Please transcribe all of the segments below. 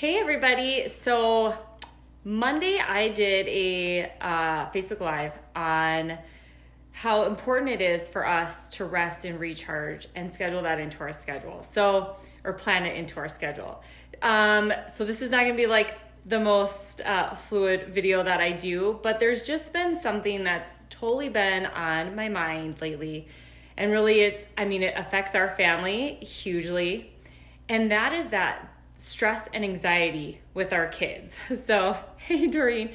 Hey everybody. So Monday I did a Facebook Live on how important it is for us to rest and recharge and schedule that into our schedule. Or plan it into our schedule. So this is not going to be like the most fluid video that I do, but there's just been something that's totally been on my mind lately. And really it affects our family hugely. And that is that stress and anxiety with our kids. So, hey Doreen,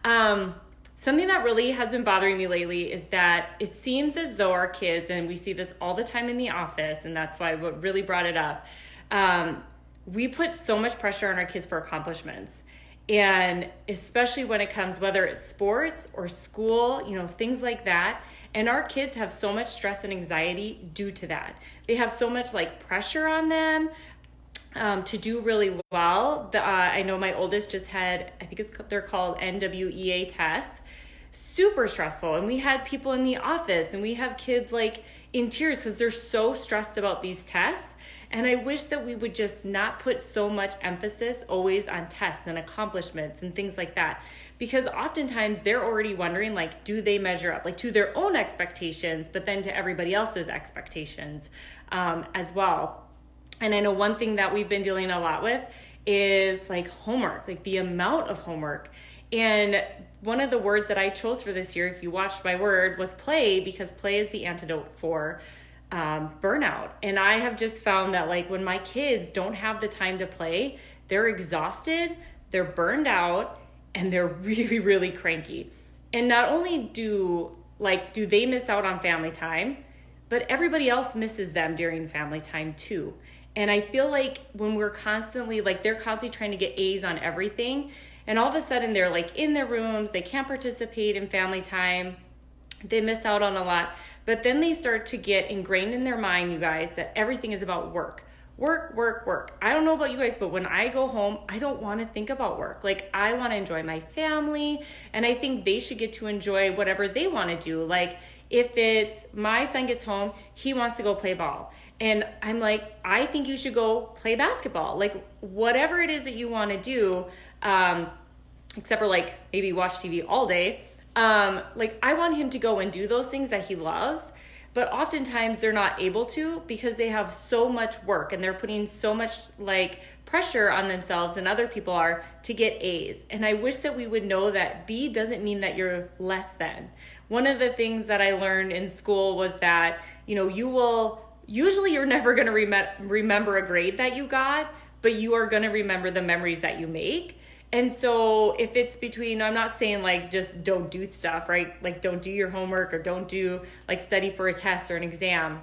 something that really has been bothering me lately is that it seems as though our kids, and we see this all the time in the office, and that's why what really brought it up, we put so much pressure on our kids for accomplishments. And especially when it comes, whether it's sports or school, things like that. And our kids have so much stress and anxiety due to that. They have so much pressure on them to do really well. I know my oldest just had, they're called NWEA tests, super stressful. And we had people in the office and we have kids in tears because they're so stressed about these tests. And I wish that we would just not put so much emphasis always on tests and accomplishments and things like that. Because oftentimes they're already wondering, do they measure up, to their own expectations, but then to everybody else's expectations as well. And I know one thing that we've been dealing a lot with is homework, the amount of homework. And one of the words that I chose for this year, if you watched my word, was play, because play is the antidote for burnout. And I have just found that when my kids don't have the time to play, they're exhausted, they're burned out, and they're really, really cranky. And not only do they miss out on family time, but everybody else misses them during family time too. And I feel when we're constantly, they're constantly trying to get A's on everything, and all of a sudden they're in their rooms, they can't participate in family time, they miss out on a lot. But then they start to get ingrained in their mind, you guys, that everything is about work. Work, work, work. I don't know about you guys, but when I go home, I don't want to think about work. I want to enjoy my family, and I think they should get to enjoy whatever they want to do. If it's my son gets home, he wants to go play ball. And I'm I think you should go play basketball. Whatever it is that you want to do, except for maybe watch TV all day. I want him to go and do those things that he loves, but oftentimes they're not able to because they have so much work and they're putting so much pressure on themselves and other people are to get A's. And I wish that we would know that B doesn't mean that you're less than. One of the things that I learned in school was that, usually you're never going to remember a grade that you got, but you are going to remember the memories that you make. And so if it's between, I'm not saying just don't do stuff, right? Don't do your homework or don't do study for a test or an exam.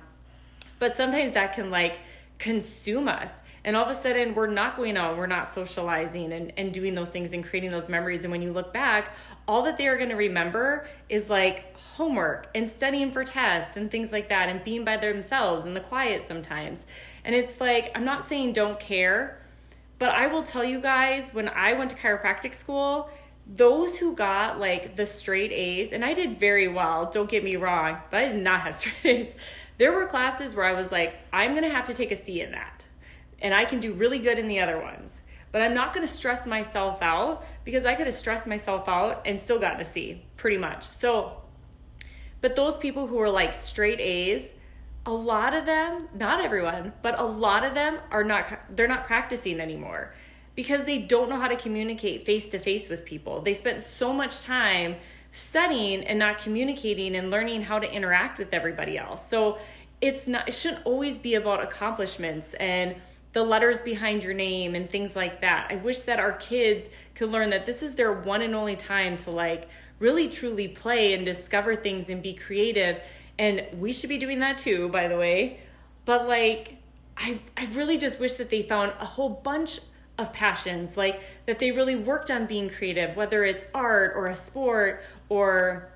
But sometimes that can consume us. And all of a sudden we're not going out, we're not socializing and doing those things and creating those memories. And when you look back, all that they are going to remember is homework and studying for tests and things like that and being by themselves in the quiet sometimes. And it's I'm not saying don't care, but I will tell you guys, when I went to chiropractic school, those who got the straight A's, and I did very well, don't get me wrong, but I did not have straight A's. There were classes where I was I'm going to have to take a C in that. And I can do really good in the other ones. But I'm not going to stress myself out because I could have stressed myself out and still gotten a C, pretty much. So, but those people who are straight A's, a lot of them, not everyone, but a lot of them they're not practicing anymore because they don't know how to communicate face to face with people. They spent so much time studying and not communicating and learning how to interact with everybody else. So it shouldn't always be about accomplishments and the letters behind your name and things like that. I wish that our kids could learn that this is their one and only time to really truly play and discover things and be creative. And we should be doing that too, by the way. But I really just wish that they found a whole bunch of passions, that they really worked on being creative, whether it's art or a sport or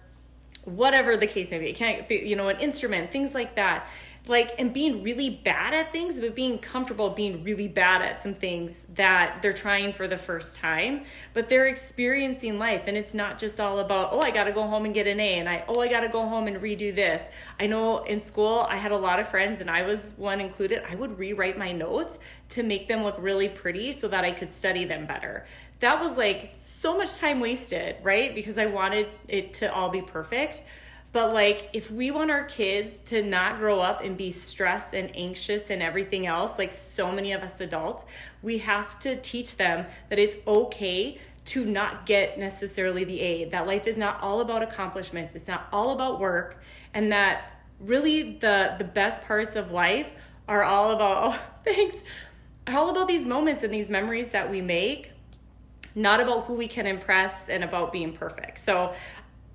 whatever the case may be. It can't be, an instrument, things like that. like, and being really bad at things, but being comfortable being really bad at some things that they're trying for the first time, but they're experiencing life. And it's not just all about, oh, I got to go home and get an A, and I got to go home and redo this. I know in school, I had a lot of friends, and I was one included. I would rewrite my notes to make them look really pretty so that I could study them better. That was like so much time wasted, right? Because I wanted it to all be perfect. But like, if we want our kids to not grow up and be stressed and anxious and everything else, like so many of us adults, we have to teach them that it's okay to not get necessarily the A, that life is not all about accomplishments. It's not all about work. And that really the best parts of life are all about, all about these moments and these memories that we make, not about who we can impress and about being perfect. So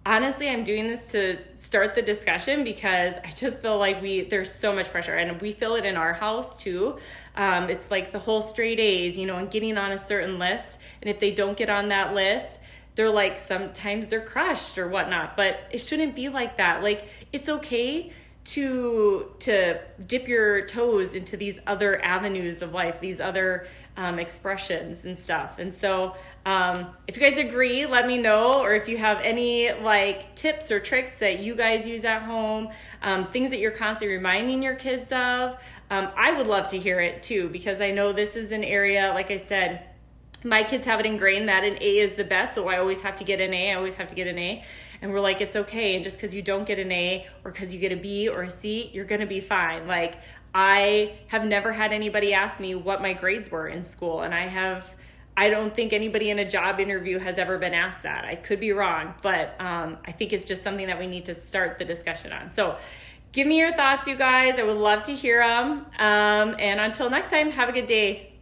honestly, I'm doing this to start the discussion because I just feel like there's so much pressure, and we feel it in our house too. It's like the whole straight A's, and getting on a certain list. And if they don't get on that list, they're like, sometimes they're crushed or whatnot, but it shouldn't be like that. Like, it's okay to dip your toes into these other avenues of life, these other expressions and stuff. And so if you guys agree, let me know, or if you have any like tips or tricks that you guys use at home, things that you're constantly reminding your kids of. I would love to hear it too, because I know this is an area, like I said, my kids have it ingrained that an A is the best, so I always have to get an A. And we're like, it's okay. And just because you don't get an A or because you get a B or a C, you're going to be fine. Like, I have never had anybody ask me what my grades were in school. And I don't think anybody in a job interview has ever been asked that. I could be wrong, but I think it's just something that we need to start the discussion on. So give me your thoughts, you guys. I would love to hear them. And until next time, have a good day.